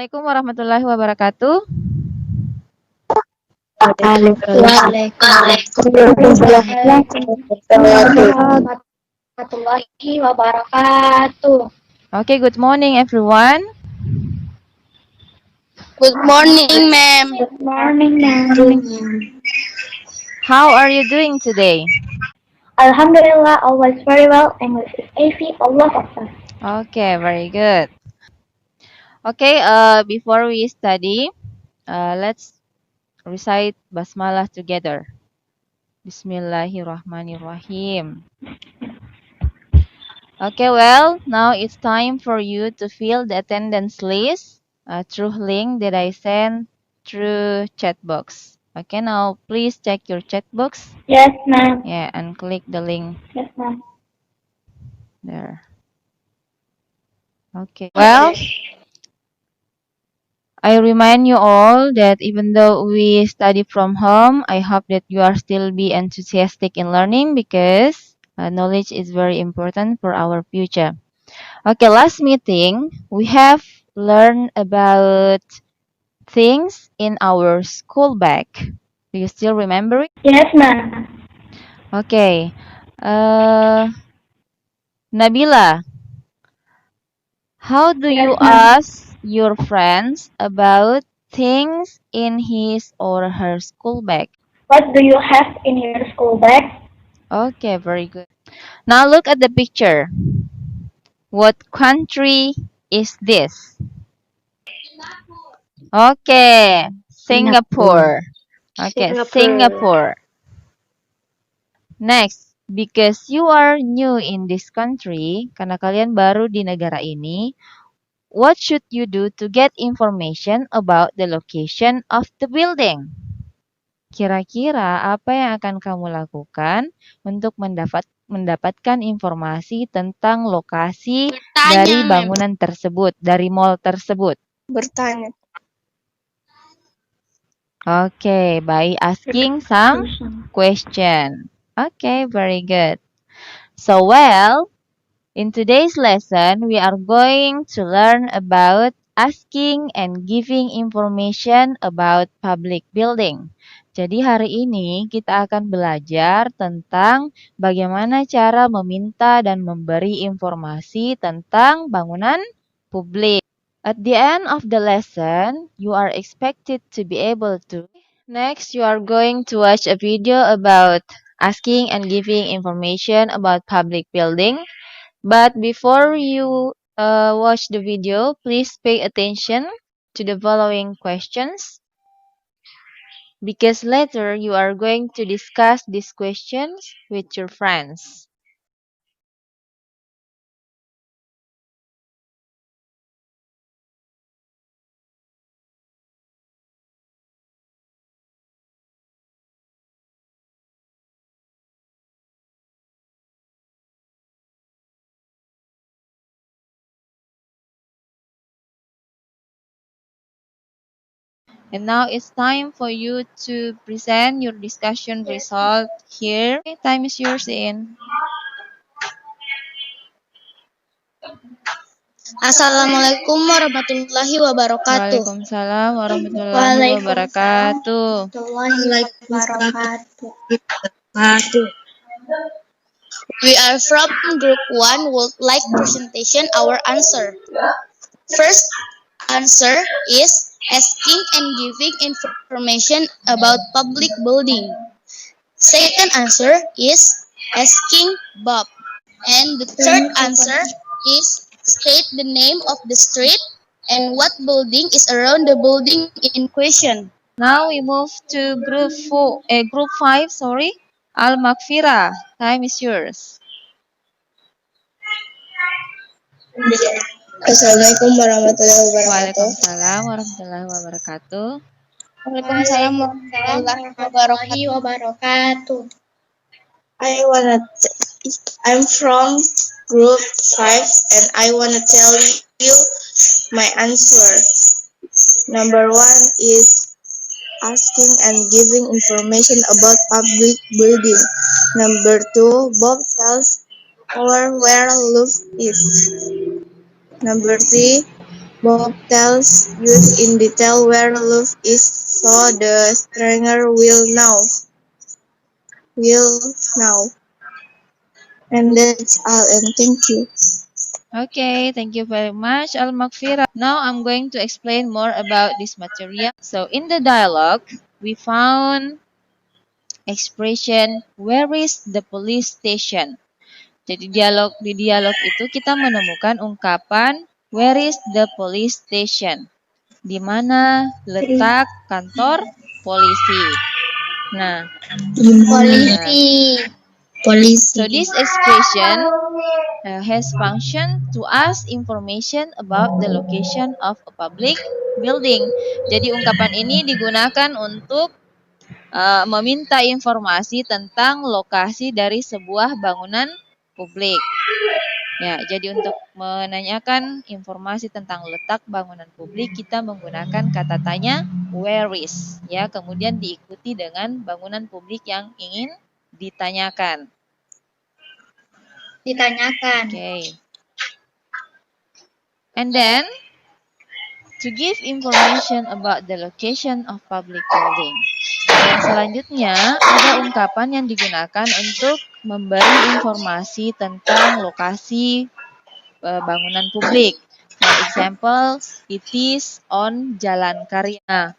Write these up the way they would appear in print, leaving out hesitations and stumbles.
Assalamualaikum warahmatullahi wabarakatuh. Waalaikumsalam warahmatullahi wabarakatuh. Okay, good morning everyone. Good morning, ma'am. Good morning, ma'am. How are you doing today? Alhamdulillah, always very well. English is easy, Allah Akbar. Okay, very good. Okay, before we study, let's recite basmalah together. Bismillahirrahmanirrahim. Okay, well, now it's time for you to fill the attendance list through link that I sent through chat box. Okay, now please check your chat box. Yes, ma'am. Yeah, and click the link Yes, ma'am. there. Okay, well, I remind you all that even though we study from home, I hope that you are still be enthusiastic in learning because knowledge is very important for our future. Okay, last meeting, we have learned about things in our school bag. Do you still remember it? Yes, ma'am. Okay. Nabila, how do you Yes, ma'am. ask your friends about things in his or her school bag? What do you have in your school bag? Okay, very good. Now look at the picture. What country is this? Okay, Singapore. Okay, Singapore. Next, because you are new in this country, karena kalian baru di negara ini, what should you do to get information about the location of the building? Kira-kira apa yang akan kamu lakukan untuk mendapatkan informasi tentang lokasi dari bangunan tersebut, dari mall tersebut? Bertanya. Okay, by asking some question. Okay, very good. So, well, in today's lesson, we are going to learn about asking and giving information about public building. Jadi hari ini kita akan belajar tentang bagaimana cara meminta dan memberi informasi tentang bangunan publik. At the end of the lesson, you are expected to be able to. Next, you are going to watch a video about asking and giving information about public building. But before you watch the video, please pay attention to the following questions because later you are going to discuss these questions with your friends. And now it's time for you to present your discussion result here. Okay, time is yours, in. Assalamualaikum warahmatullahi wabarakatuh. Waalaikumsalam warahmatullahi wabarakatuh. We are from group 1 would like presentation our answer. First answer is asking and giving information about public building. Second answer is asking Bob. And the third answer is state the name of the street and what building is around the building in question. Now we move to group 5, sorry. Al Makfira, time is yours. Assalamualaikum warahmatullahi wabarakatuh. Waalaikumsalam warahmatullahi wabarakatuh. Waalaikumsalam warahmatullahi wabarakatuh. I'm from group 5 and I wanna tell you my answer. Number 1 is asking and giving information about public building. Number 2, Bob tells where Louvre is. Number 3, Bob tells youth in detail where love is so the stranger will know. And that's all, and thank you. Okay, thank you very much, Al Makfira. Now I'm going to explain more about this material. So in the dialogue, we found expression where is the police station. Jadi di dialog itu kita menemukan ungkapan where is the police station. Di mana letak kantor polisi. Nah, Polisi. so this expression has function to ask information about the location of a public building. Jadi ungkapan ini digunakan untuk meminta informasi tentang lokasi dari sebuah bangunan publik. Ya, jadi untuk menanyakan informasi tentang letak bangunan publik, kita menggunakan kata tanya where is, ya, kemudian diikuti dengan bangunan publik yang ingin ditanyakan. Okay. And then, to give information about the location of public building. Yang selanjutnya, ada ungkapan yang digunakan untuk memberi informasi tentang lokasi bangunan publik. For example, it is on Jalan Karya.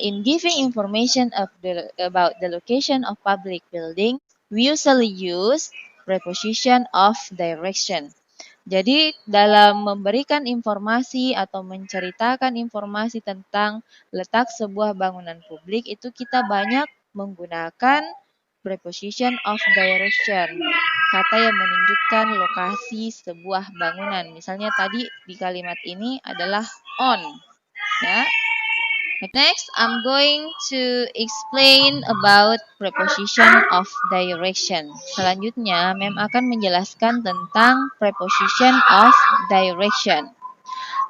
In giving information about the location of public building, we usually use preposition of direction. Jadi dalam memberikan informasi atau menceritakan informasi tentang letak sebuah bangunan publik itu kita banyak menggunakan preposition of direction, kata yang menunjukkan lokasi sebuah bangunan. Misalnya tadi di kalimat ini adalah on, ya. Next, I'm going to explain about preposition of direction. Selanjutnya, Mem akan menjelaskan tentang preposition of direction.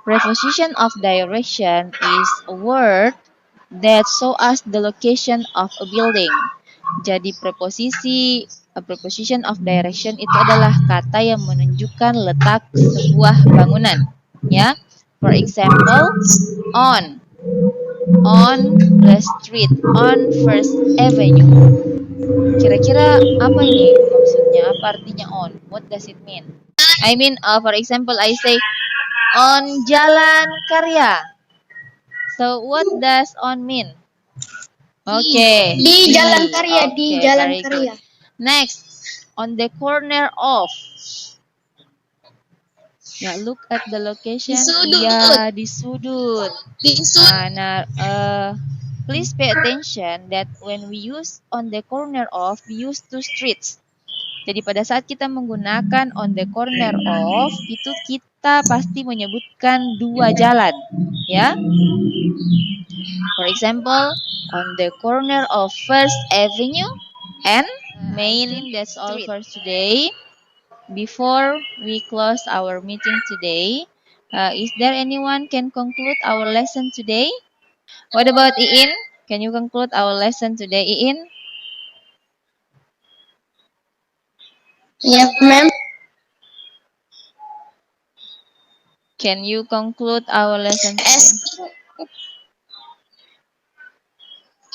Preposition of direction is a word that show us the location of a building. Jadi preposition of direction itu adalah kata yang menunjukkan letak sebuah bangunan, ya. For example, on the street, on First Avenue. Kira-kira apa ini maksudnya? Apa artinya on? What does it mean? I mean, for example, I say on Jalan Karya. So what does on mean? Okay. Di Jalan Karya, di Okay, Jalan very Karya. good. Next, on the corner of. Ya, look at the location. Di sudut. Iya, di sudut. Di sudut. Please pay attention that when we use on the corner of, we use two streets. Jadi pada saat kita menggunakan on the corner of, itu kita pasti menyebutkan dua jalan, ya. For example, on the corner of First Avenue and Main. That's all for today. Before we close our meeting today, is there anyone can conclude our lesson today? What about Iin? Can you conclude our lesson today, Iin? Yes, ma'am. Can you conclude our lesson today?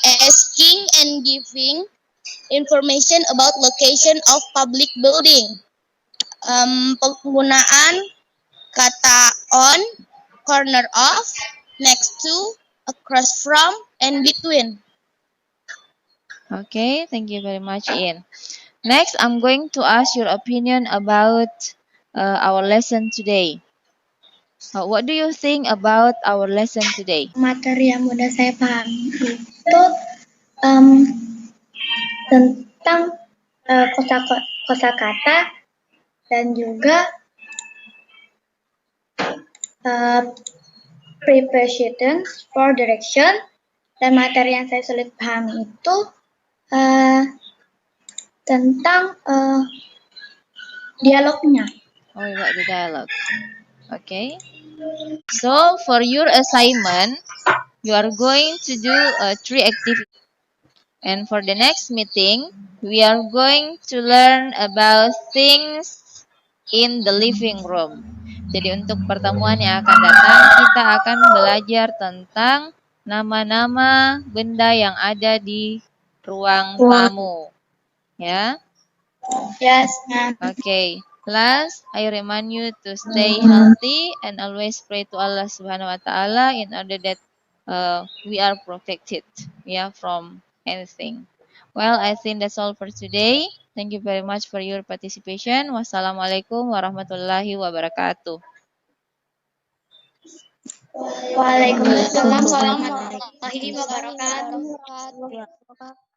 Asking and giving information about location of public building. Penggunaan kata on, corner of, next to, across from, and between. Okay, thank you very much, Ian. Next, I'm going to ask your opinion about our lesson today. What do you think about our lesson today? Materi yang mudah saya pahami itu tentang kosakata dan juga prepositions for direction, dan materi yang saya sulit pahami itu tentang dialognya. Oh, you got the dialogue. Okay. So, for your assignment, you are going to do 3 activities. And for the next meeting, we are going to learn about things in the living room. Jadi untuk pertemuan yang akan datang, kita akan belajar tentang nama-nama benda yang ada di ruang tamu. Ya. Yes, ma'am. Okay. Last, I remind you to stay healthy and always pray to Allah Subhanahu wa Taala in order that we are protected, from anything. Well, I think that's all for today. Thank you very much for your participation. Wassalamualaikum warahmatullahi wabarakatuh. Waalaikumsalam Waalaikumsalam warahmatullahi warahmatullahi wabarakatuh. wabarakatuh.